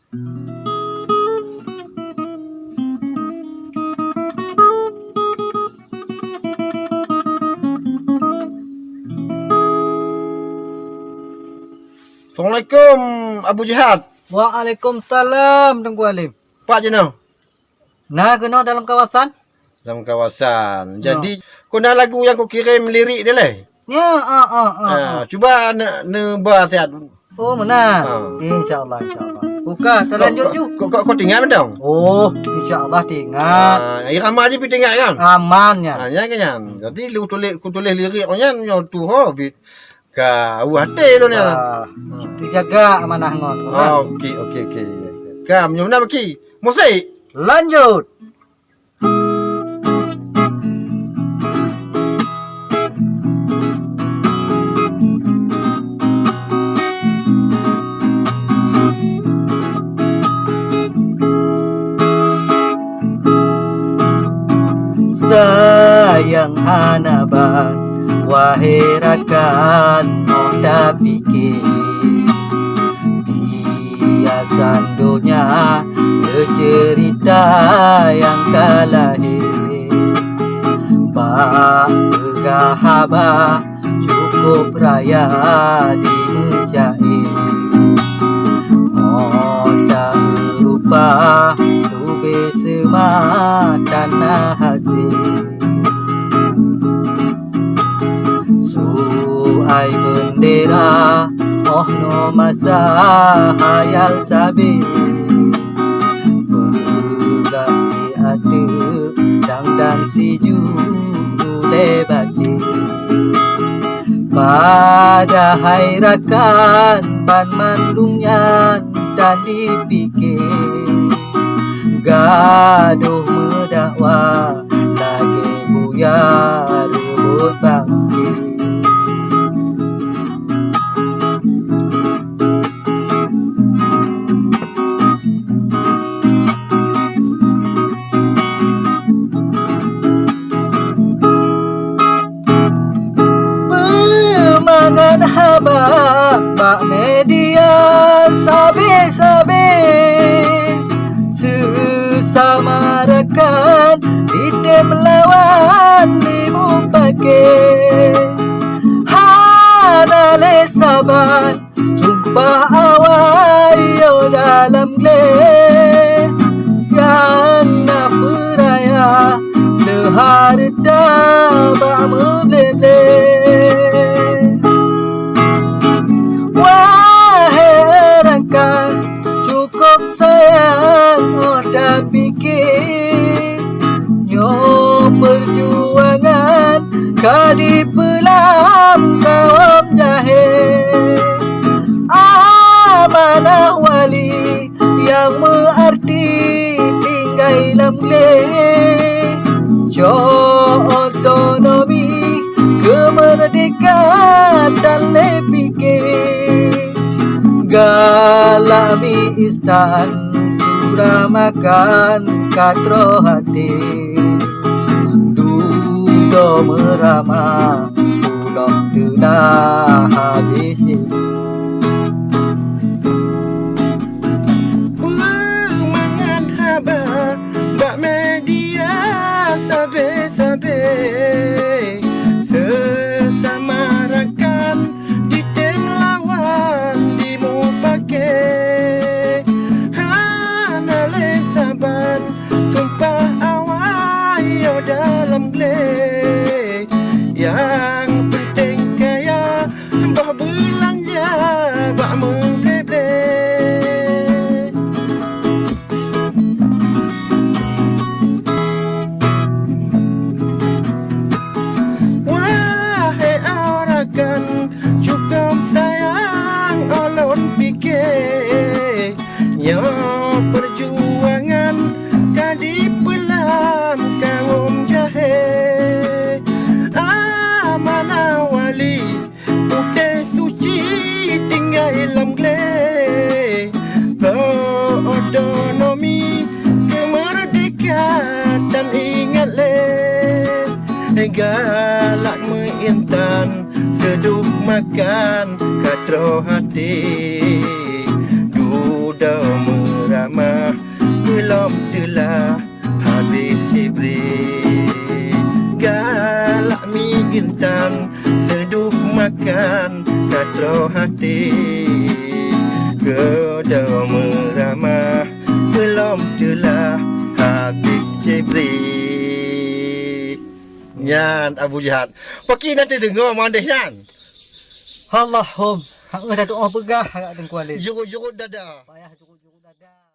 Assalamualaikum Abu Jihad. Waalaikumsalam Tengku Alim. Pak Jenau. Nah, kena dalam kawasan? Dalam kawasan. Jadi, kena lagu yang kau kirim lirik dia lah. Ya, Cuba nebah sihat. Oh, mana? InsyaAllah. Buka, kita lanjut ju. Kau tinggal mendong? Oh, InsyaAllah tinggal. Irama aja pergi tinggal kan? Amannya. Ya kan. Jadi, ku tulis lirik kau nyan, tu hobi. Kau hati lu ni. Itu jaga amanah ngon. Okey. Kam, nyom nak bagi. Musik. Lanjut. Sayang hanaban, wahai rakan, anda pikir biasa dunia cerita yang kalahir. Bak gegahaba cukup raya di mencair. Otak rupa tube sematan hasil. Suai bendera no masa hayal cabe. Begasi ada dang si jule baci. Pada hai rakan ban mandungnya dan dipikir. Gaduh mendakwa lagi buyar rebut bangkit. Pemangan haba bak media sabe-sabe. Sesama rekan di tim lawan dimupake. Hanale saban sumpah awayo dalam gle. Yang nak peraya lehar dabak meble-ble. Wahai rakan, cukup sayang oda pikir. Nyo perjuangan kadi pelam kawam jahil. Amanah wali yang berarti tinggal lemle. Jo otonomi kemerdekaan dan lepikir. Galami istan surah makan katro hati. Dudo merama pulau telah habis. Mangan haba bak media sabe-sabe. Sesama rakan di tim lawan dimupake. Hanale saban sumpah awayo dalam gle. Yang penting kaya bah belanja bak memble. Wahai arakan, cukup sayang olon pikir. Yo perjuangan kadi pelam kaum jahe. Amanah wali putih suci tinggal dalam gle. Otonomi kemerdekaan dan ingat le. Galak mengintan seduh makan katro hati. Duda intan seduh makan katro hati kedua meramah belum jelah habis Jibri nyan Abu Jihad pagi nanti dengar mandeh nyan Allahum hang dah doa pegah hang tengkuan le. jurut-jurut dada Payah jurut-jurut dada.